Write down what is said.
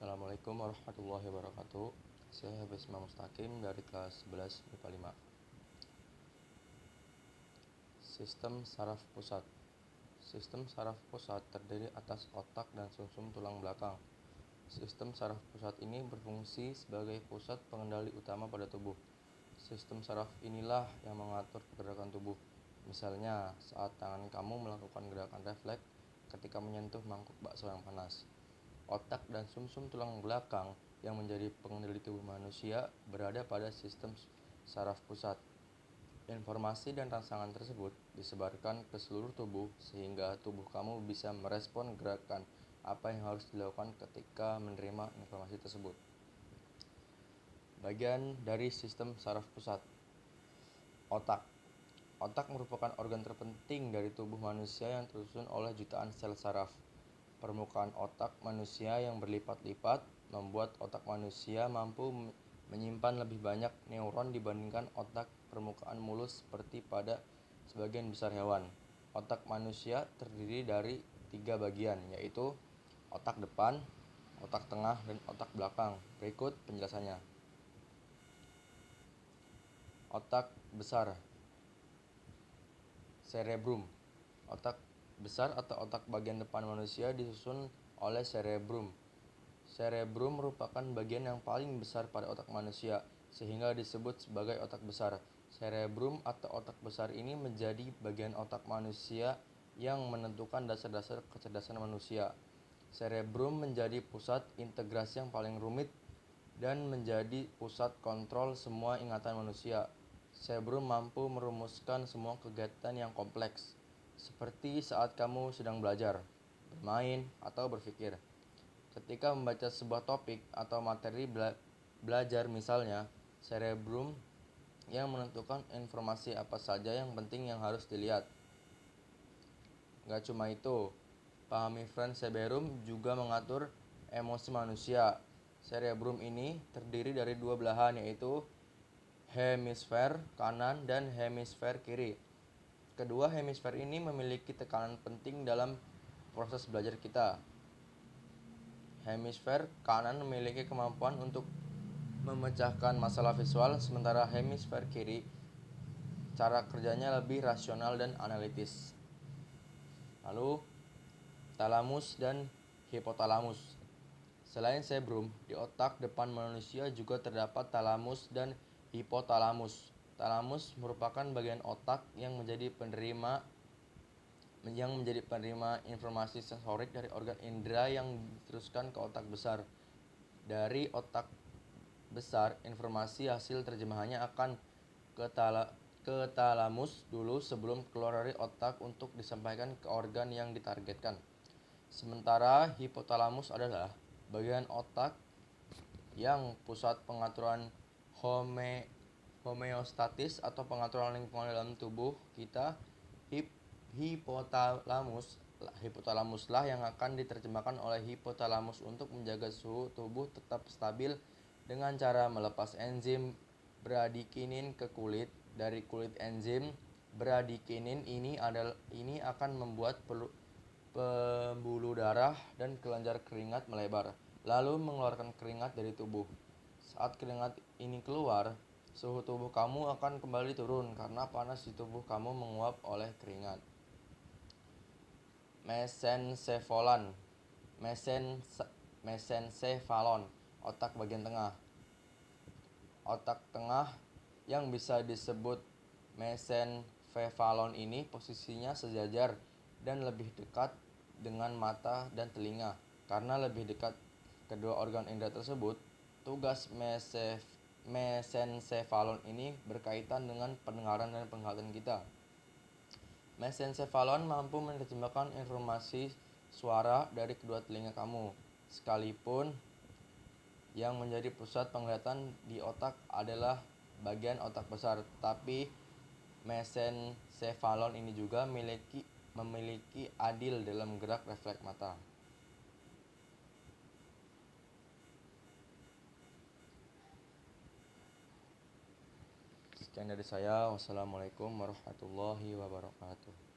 Assalamualaikum warahmatullahi wabarakatuh. Saya Bisma Mustaqim dari kelas 11 MIPA 5. Sistem saraf pusat. Sistem saraf pusat terdiri atas otak dan sumsum tulang belakang. Sistem saraf pusat ini berfungsi sebagai pusat pengendali utama pada tubuh. Sistem saraf inilah yang mengatur pergerakan tubuh. Misalnya, saat tangan kamu melakukan gerakan refleks ketika menyentuh mangkuk bakso yang panas. Otak dan sumsum tulang belakang yang menjadi pengendali tubuh manusia berada pada sistem saraf pusat. Informasi dan rangsangan tersebut disebarkan ke seluruh tubuh sehingga tubuh kamu bisa merespon gerakan apa yang harus dilakukan ketika menerima informasi tersebut. Bagian dari sistem saraf pusat. Otak. Otak merupakan organ terpenting dari tubuh manusia yang tersusun oleh jutaan sel saraf. Permukaan otak manusia yang berlipat-lipat membuat otak manusia mampu menyimpan lebih banyak neuron dibandingkan otak permukaan mulus seperti pada sebagian besar hewan. Otak manusia terdiri dari 3 bagian, yaitu otak depan, otak tengah, dan otak belakang. Berikut penjelasannya. Otak besar. Cerebrum. Otak besar atau otak bagian depan manusia disusun oleh cerebrum. Cerebrum merupakan bagian yang paling besar pada otak manusia, sehingga disebut sebagai otak besar. Cerebrum atau otak besar ini menjadi bagian otak manusia yang menentukan dasar-dasar kecerdasan manusia. Cerebrum menjadi pusat integrasi yang paling rumit dan menjadi pusat kontrol semua ingatan manusia. Cerebrum mampu merumuskan semua kegiatan yang kompleks, seperti saat kamu sedang belajar, bermain, atau berpikir. Ketika membaca sebuah topik atau materi belajar misalnya, cerebrum yang menentukan informasi apa saja yang penting yang harus dilihat. Gak cuma itu, pahami cerebrum juga mengatur emosi manusia. Cerebrum ini terdiri dari 2 belahan, yaitu hemisfer kanan dan hemisfer kiri. Kedua hemisfer ini memiliki tekanan penting dalam proses belajar kita. Hemisfer kanan memiliki kemampuan untuk memecahkan masalah visual, sementara hemisfer kiri cara kerjanya lebih rasional dan analitis. Lalu, talamus dan hipotalamus. Selain cerebrum, di otak depan manusia juga terdapat talamus dan hipotalamus. Talamus merupakan bagian otak yang menjadi penerima informasi sensorik dari organ indera yang diteruskan ke otak besar. Dari otak besar, informasi hasil terjemahannya akan ke talamus dulu sebelum keluar dari otak untuk disampaikan ke organ yang ditargetkan. Sementara hipotalamus adalah bagian otak yang pusat pengaturan homeostatis atau pengaturan lingkungan dalam tubuh kita. Hipotalamuslah yang akan diterjemahkan oleh hipotalamus untuk menjaga suhu tubuh tetap stabil dengan cara melepas enzim bradikinin ke kulit. Dari kulit enzim bradikinin ini akan membuat pembuluh darah dan kelenjar keringat melebar, lalu mengeluarkan keringat dari tubuh. Saat keringat ini keluar, suhu tubuh kamu akan kembali turun karena panas di tubuh kamu menguap oleh keringat. Mesencephalon, otak bagian tengah. Otak tengah yang bisa disebut mesencephalon ini posisinya sejajar dan lebih dekat dengan mata dan telinga. Karena lebih dekat kedua organ indera tersebut, tugas mesencephalon ini berkaitan dengan pendengaran dan penglihatan kita. Mesencephalon mampu menerjemahkan informasi suara dari kedua telinga kamu, sekalipun yang menjadi pusat penglihatan di otak adalah bagian otak besar, tapi mesencephalon ini juga memiliki adil dalam gerak refleks mata. Sekian dari saya. Wassalamualaikum warahmatullahi wabarakatuh.